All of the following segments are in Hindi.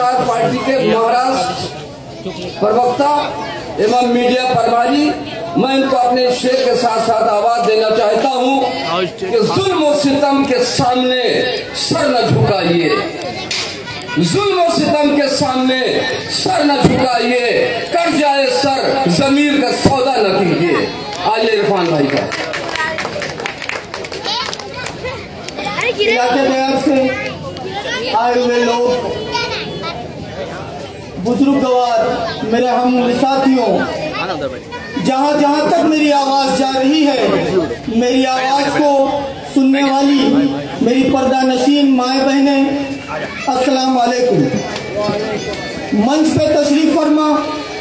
समाजवाद पार्टी के महाराष्ट्र प्रवक्ता एवं मीडिया प्रभारी, मैं इनको अपने शेर के साथ साथ आवाज देना चाहता हूं कि जुल्म और सितम के सामने सर न झुकाइए, जुल्म और सितम के सामने सर न झुकाइए, कर जाए सर जमीर का सौदा न कीजिए। आइए इरफान भाई का। इलाके दयार से आए हुए लोग, बुजुर्गवार, मेरे हम साथियों, जहाँ जहाँ तक मेरी आवाज जा रही है, मेरी आवाज को सुनने वाली मेरी पर्दा नशीन माए बहनें, अस्सलाम वालेकुम। मंच पे तशरीफ फरमा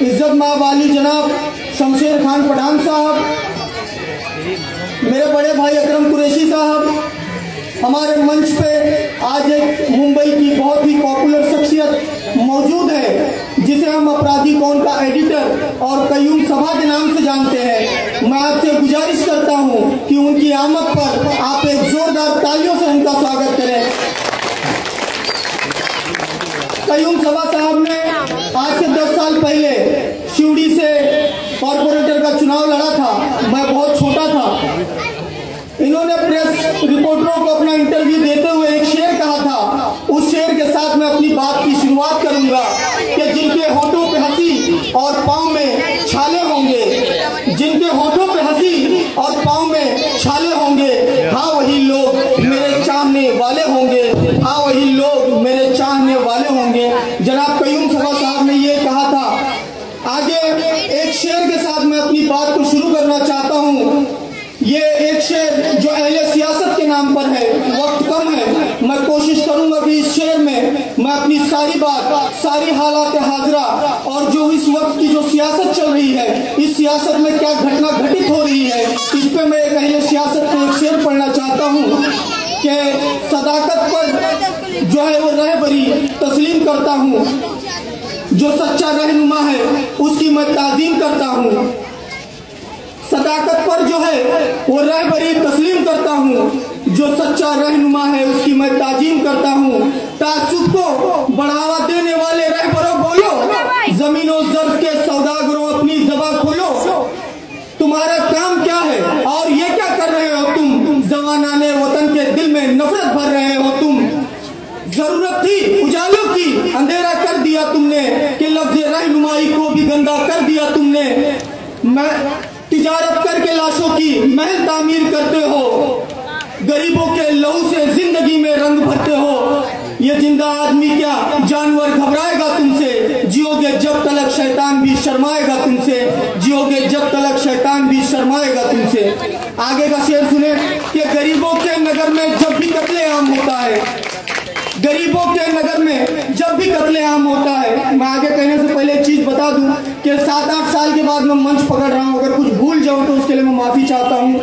इज्जत माँ वाली जनाब शमशेर खान पठान साहब, मेरे बड़े भाई अकरम कुरैशी साहब, हमारे मंच पे आज एक मुंबई की बहुत ही पॉपुलर शख्सियत मौजूद है जिसे हम अपराधी कौन का एडिटर और कयूम सभा के नाम से जानते हैं। मैं आपसे गुजारिश करता हूं कि उनकी आमद पर आप एक जोरदार तालियों से उनका स्वागत करें। कयूम सभा साहब ने आज से 10 साल पहले शिवड़ी से कॉर्पोरेटर का चुनाव लड़ा था। मैं बहुत छोटा था। इन्होंने प्रेस रिपोर्टरों को अपना इंटरव्यू देते हुए एक शेर कहा था। उस शेर के साथ मैं अपनी बात की शुरुआत करूंगा कि जिनके होठों पे हंसी और पाँव में छाले होंगे, जिनके होठों पे हंसी और पाँव में छाले होंगे, हाँ वही लोग मेरे चाहने वाले होंगे, हाँ वही लोग मेरे चाहने वाले होंगे। जनाब कयूम सभा साहब ने ये कहा था। आगे एक शेर के साथ मैं अपनी बात को शुरू करना चाहता हूँ। ये एक शेर जो अहले सियासत के नाम पर है, वक्त कम है, मैं कोशिश करूंगा कि इस शेर में मैं अपनी सारी बात, सारी हालात हाजरा और जो इस वक्त की जो सियासत चल रही है, इस सियासत में क्या घटना घटित हो रही है, इस पे मैं एक अहले सियासत को एक शेर पढ़ना चाहता हूँ कि सदाकत पर जो है वो रहबरी तस्लीम करता हूँ, जो सच्चा रहनुमा है उसकी मैं ताज़ीम करता हूँ। सदाकत पर जो है वो रहबरी तस्लीम करता हूँ, जो सच्चा रहनुमा है उसकी मैं ताजीम करता हूँ। तासुब को बढ़ावा देने वाले रहबरों बोलो, जमीनों जर्द के सौदागरों अपनी ज़बान खोलो। तुम्हारा काम क्या है और ये क्या कर रहे हो तुम? जवानाने वतन के दिल में नफरत भर रहे हो तुम। जरूरत थी उजालों की, अंधेरा कर दिया तुमने, कि लफ्ज़ रहनुमाई को भी गंदा कर दिया तुमने। मैं तिजारत करके लाशों की महल तामीर करते हो, गरीबों के लहू से जिंदगी में रंग भरते हो। ये जिंदा आदमी क्या जानवर घबराएगा तुमसे, जियोगे जब तलक शैतान भी शर्माएगा तुमसे, जियोगे जब तलक शैतान भी शर्माएगा तुमसे। आगे का शेर सुने कि गरीबों के नगर में जब भी कत्लेआम होता है, गरीबों के नगर में जब भी कत्लेआम होता है। मैं आगे कहने से पहले एक चीज बता दूं कि 7-8 साल के बाद मैं मंच पकड़ रहा हूं, अगर कुछ भूल जाऊं तो उसके लिए मैं माफी चाहता हूं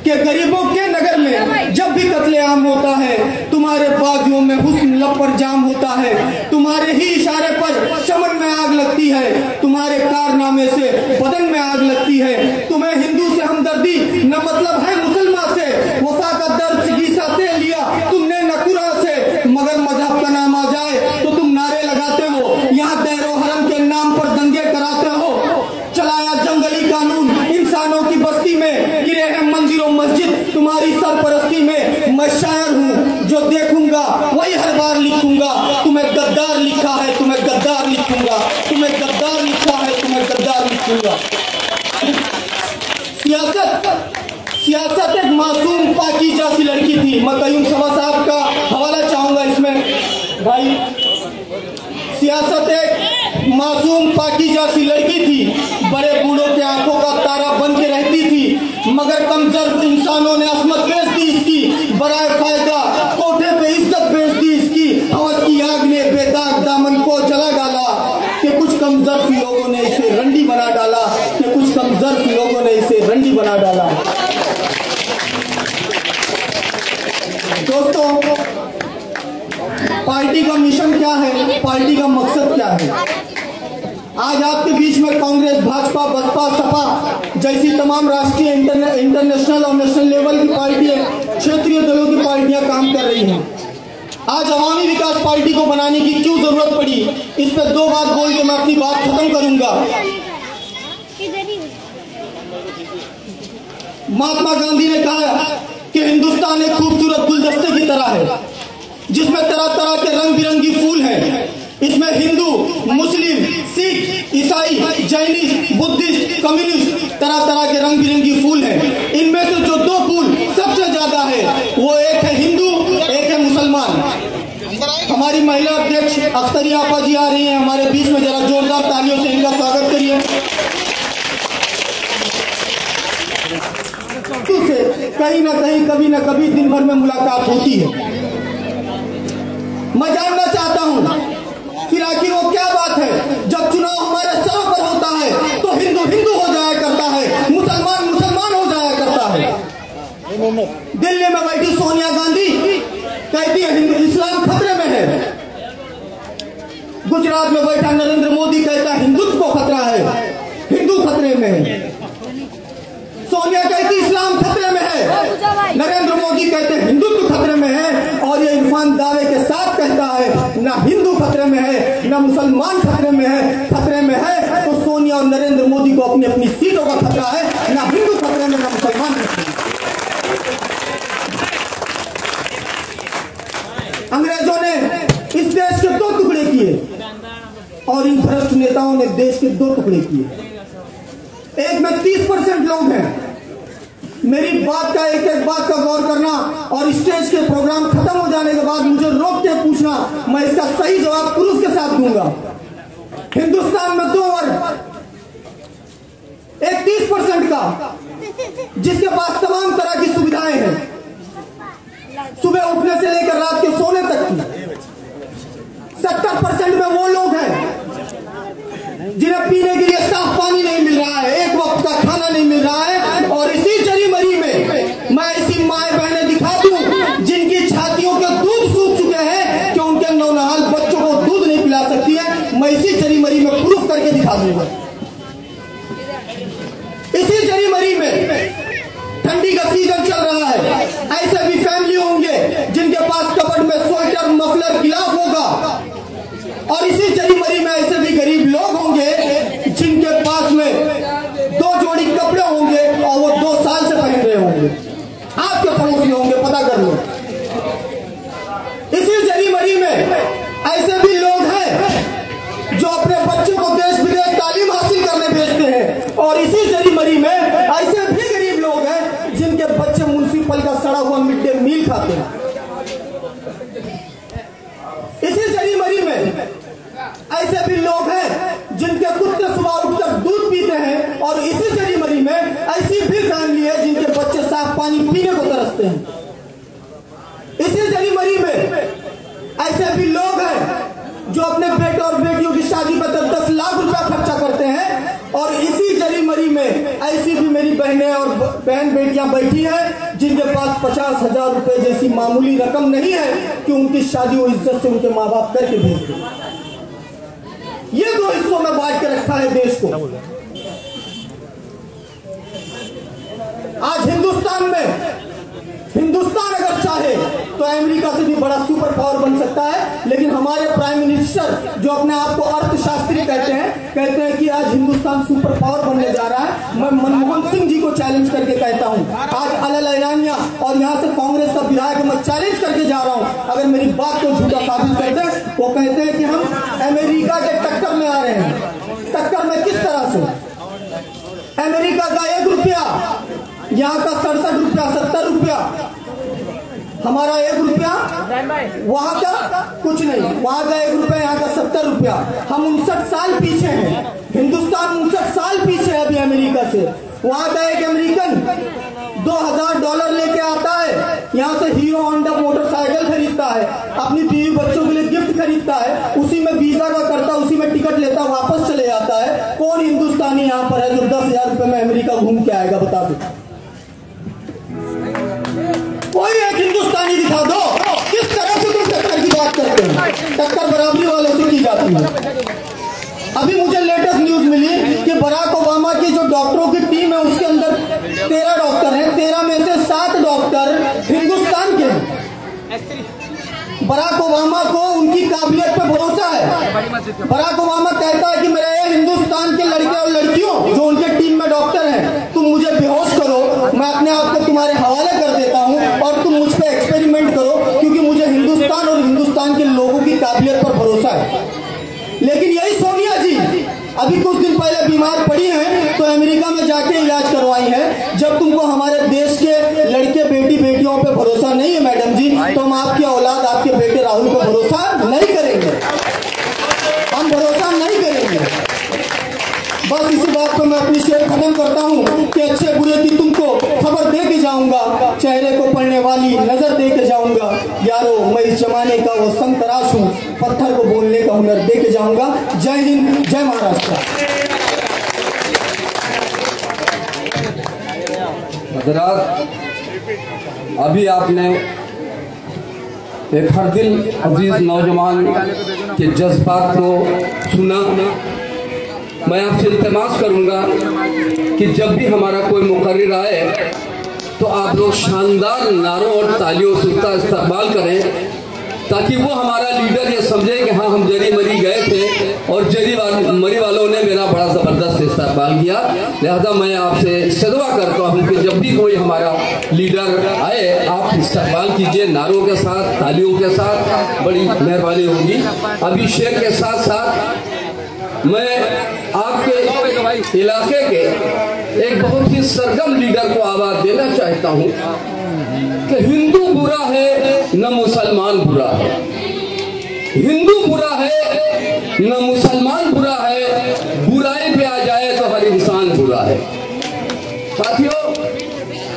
कि गरीबों के नगर में जब भी कत्लेआम होता है, तुम्हारे बाजुओं में हुस्न लब पर जाम होता है, तुम्हारे ही इशारे पर चमन में आग लगती है, तुम्हारे कारनामे से बदन में आग लगती है। तुम्हें हिंदू से हमदर्दी न मतलब है मुसलमान से, वफा का दर्द गीसाते लिया तुमने न कुरान से, मगर मजहब का नाम आ जाए तो तुम नारे लगाते हो, यहाँ दैरो हरम के नाम पर दंगे कराते हो। चलाया जंगली कानून इंसानों की बस्ती में, गिरे हैं मंदिरों मस्जिद तुम्हारी सरपरस्ती में। मैं शायर हूँ जो देखूंगा वही हर बार लिखूंगा, तुम्हें गद्दार लिखा है तुम्हें गद्दार लिखूंगा, तुम्हें गद्दार लिखा है तुम्हें गद्दार लिखूंगा। सियासत एक मासूम पाकीज़ा सी लड़की थी। मैं कयूम सभा साहब का हवाला चाहूंगा इसमें भाई। सियासत एक मासूम पाकीज़ा सी लड़की थी, बड़े बूढ़ों के आंखों का तारा बन के रहती थी, मगर कमजोर इंसानों ने असमत बेच दी इसकी, बराए फायदा कोठे पे इज्जत बेच दी इसकी। हवस की आग ने बेदाग दामन को जला डाला, कि कुछ कमजोर लोगों ने इसे रंडी बना डाला, कि कुछ कमजोर लोगों ने इसे रंडी बना डाला। दोस्तों, पार्टी का मिशन क्या है, पार्टी का मकसद क्या है? आज आपके बीच में कांग्रेस, भाजपा, बसपा, सपा जैसी तमाम राष्ट्रीय, इंटरनेशनल और नेशनल लेवल की पार्टियां, क्षेत्रीय दलों की पार्टियां काम कर रही हैं। आज अवामी विकास पार्टी को बनाने की क्यों जरूरत पड़ी, इस पर दो बात बोल के मैं अपनी बात खत्म करूंगा। महात्मा गांधी ने कहा कि हिंदुस्तान एक खूबसूरत गुलदस्ते की तरह है जिसमें तरह तरह के रंग बिरंगी फूल हैं। इसमें हिंदू, मुस्लिम, सिख, ईसाई, जैनिस्ट, बुद्धिस्ट, कम्युनिस्ट तरह तरह के रंग बिरंगी फूल हैं। इनमें से जो दो फूल सबसे ज्यादा है वो एक है हिंदू, एक है मुसलमान। हमारी महिला अध्यक्ष अख्तरिया आपा जी आ रही हैं हमारे बीच में, जरा जोरदार तालियों से इनका स्वागत करिए। कहीं ना कहीं कभी ना कभी दिन भर में मुलाकात होती है। मैं जानना चाहता हूं फिर आखिर वो क्या बात है जब चुनाव हमारे सरों पर होता है तो हिंदू हिंदू हो जाया करता है, मुसलमान मुसलमान हो जाया करता है। दिल्ली में बैठी सोनिया गांधी कहती है इस्लाम खतरे में है, गुजरात में बैठा नरेंद्र मोदी कहता है हिंदुत्व को खतरा है, हिंदू खतरे में है। सोनिया कहती इस्लाम खतरे में है, नरेंद्र मोदी कहते हैं हिंदुत्व खतरे में है, और ये इरफान दावे के साथ कहता है ना हिंदू खतरे में है ना मुसलमान खतरे में है। खतरे में है तो सोनिया और नरेंद्र मोदी को अपनी अपनी सीटों का खतरा है, ना हिंदू खतरे में ना मुसलमान खतरे में। अंग्रेजों ने इस देश के दो टुकड़े किए और इन भ्रष्ट नेताओं ने देश के दो टुकड़े किए। एक में 30% लोग हैं। मेरी बात का एक एक बात का गौर करना और स्टेज के प्रोग्राम खत्म हो जाने के बाद मुझे रोक के पूछना, मैं इसका सही जवाब पुरुष के साथ दूंगा। हिंदुस्तान में दो वर्ग, एक 30% का जिसके पास तमाम तरह की सुविधाएं हैं, सुबह उठने से लेकर रात के सोने तक की। 70% में वो लोग हैं जिन्हें पीने के लिए साफ पानी नहीं मिल रहा है, एक वक्त का खाना नहीं मिल रहा है। और इसी जरी मरी में मैं ऐसी माए बहनें दिखा दूं जिनकी छातियों के दूध सूख चुके हैं कि उनके नौनहाल बच्चों को दूध नहीं पिला सकती है। मैं इसी जरी मरी में प्रूफ करके दिखा दूंगा। इसी जरी मरी में ठंडी का सीजन चल रहा है, ऐसे भी फैमिली होंगे जिनके पास कबर्ड में स्वेटर, मफलर, गिलाफ होगा। और इसी जरी मरी में ऐसे भी गरीब लोग होंगे जिनके पास में 2 जोड़ी कपड़े होंगे और वो 2 साल से पहन रहे होंगे। आपके पड़ोसी होंगे, पता कर लो। इसी जरी मरी में ऐसे भी लोग हैं जो अपने बच्चों को देश विदेश तालीम हासिल करने भेजते हैं। और इसी जरी मरी में ऐसे भी गरीब लोग हैं जिनके बच्चे म्युनिसिपल का सड़ा हुआ मिड डे मील खाते हैं। इसी जरी मरी में ऐसे भी लोग हैं जिनके कुत्ते सुबह उठकर दूध पीते हैं। और इसी जरी मरी में ऐसी भी फैमिली है जिनके बच्चे साफ पानी पीने को तरसते हैं। इसी जरी मरी में ऐसे भी लोग हैं जो अपने बेटे और बेटियों की शादी पर 10-10 लाख रुपया खर्चा करते हैं। और इसी जरी मरी में ऐसी भी मेरी बहनें और बहन बेटियां बैठी हैं जिनके पास 50,000 रुपए जैसी मामूली रकम नहीं है कि उनकी शादी वो इज्जत से उनके माँ बाप करके भेज दें। ये 2 हिस्सों में बांट के रखा है देश को। आज हिंदुस्तान अगर चाहे तो अमेरिका से भी बड़ा सुपर पावर बन सकता है। लेकिन हमारे प्राइम मिनिस्टर जो अपने आप को अर्थशास्त्री कहते हैं कि आज हिंदुस्तान सुपर पावर बनने जा रहा है। मैं मनमोहन सिंह जी को चैलेंज करके कहता हूं, आज अलाल ईरानिया और यहां से कांग्रेस का विधायक मैं चैलेंज करके जा रहा हूं, अगर मेरी बात को झूठा साबित कर दे। वो कहते हैं कि हम अमेरिका के टक्कर में आ रहे हैं। टक्कर में किस तरह से? अमेरिका का 1 रुपया, यहाँ का 67 रुपया, 70 रुपया, हमारा 1 रुपया, वहां का कुछ नहीं। वहां का 1 रुपया, यहाँ का 70 रुपया। हम 59 साल पीछे हैं। हिंदुस्तान 59 साल पीछे है अभी अमेरिका से। वहां का एक अमेरिकन $2,000 लेके आता है, यहाँ से हीरो होंडा मोटरसाइकिल खरीदता है, अपनी बीवी बच्चों के लिए गिफ्ट खरीदता है, उसी में वीजा का करता, उसी में टिकट लेता, वापस चले जाता है। कौन हिंदुस्तानी यहाँ पर है जो 10,000 रुपए में अमेरिका घूम के आएगा? बता दो, कोई एक हिंदुस्तानी दिखा दो। किस तरह से तुम टक्कर की बात करते हैं? टक्कर बराबरी वालों से की जाती है। अभी मुझे लेटेस्ट न्यूज मिली कि बराक ओबामा की जो डॉक्टरों की टीम है उसके अंदर 13 डॉक्टर हैं, 13 में से 7 डॉक्टर हिंदुस्तान के हैं। बराक ओबामा को उनकी काबिलियत पे भरोसा है। बराक ओबामा कहता है कि मेरे हिंदुस्तान के लड़के और लड़कियों जो उनके टीम में डॉक्टर हैं, तुम मुझे बेहोश करो, मैं अपने आप को तुम्हारे हवाले कर देता हूं और तुम मुझ पे एक्सपेरिमेंट करो, क्योंकि मुझे हिंदुस्तान और हिंदुस्तान के लोगों की काबिलियत पर भरोसा है। लेकिन यही सोनिया जी अभी कुछ दिन पहले बीमार पड़ी हैं तो अमेरिका में जाके इलाज करवाई है। जब तुमको हमारे देश के लड़के बेटियों पे भरोसा नहीं है मैडम जी, तो हम आपकी औलाद, आपके बेटे राहुल पे भरोसा नहीं करेंगे, हम भरोसा नहीं करेंगे। बस इसी बात पर मैं अपनी शेयर खत्म करता हूँ कि अच्छे बुरे की तुमको खबर दे के जाऊंगा, चेहरे को पढ़ने वाली नजर दे के जाऊंगा। यारो मैं इस जमाने का वो संत तराश हूँ, पत्थर को बोलने का हुनर दे के जाऊंगा। जय हिंद, जय महाराष्ट्र। हजरात, अभी आपने एक हर दिल अजीज नौजवान के जज्बात को सुना। मैं आपसे इल्तिमास करूंगा कि जब भी हमारा कोई मुकर्रिर आए तो आप लोग शानदार नारों और तालियों से उसका इस्तेमाल करें, ताकि वो हमारा लीडर ये समझे कि हाँ हम जरी मरी गए थे और मरी वालों ने मेरा बड़ा ज़बरदस्त इस्तेमाल किया। लिहाजा मैं आपसे सदवा करता हूँ कि जब भी कोई हमारा लीडर आए आप इस्तेमाल कीजिए नारों के साथ, तालियों के साथ, बड़ी मेहरबानी होगी। अभी शेर के साथ साथ मैं आपके इलाके के एक बहुत ही सरगर्म लीडर को आवाज देना चाहता हूं कि हिंदू बुरा है न मुसलमान बुरा है, हिंदू बुरा है न मुसलमान बुरा है, बुराई पे आ जाए तो हर इंसान बुरा है। साथियों,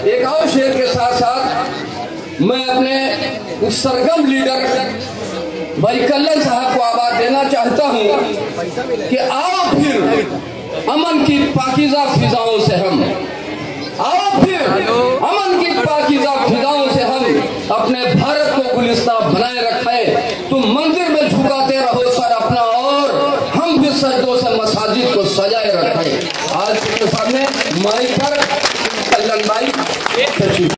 एक और शेर के साथ साथ मैं अपने उस सरगर्म लीडर भाई कल्लन साहब को आवाज देना चाहता हूं कि आओ फिर अमन की पाकीज़ा फिजाओं से हम, आओ फिर अमन की पाकीज़ा फिजाओं से हम अपने भारत को गुलिस्तां बनाए रखें। तुम मंदिर में झुकाते रहो सर अपना और हम भी सजदों से मसाजिद को सजाए रखें। आज के सामने माइक पर कल्लन भाई।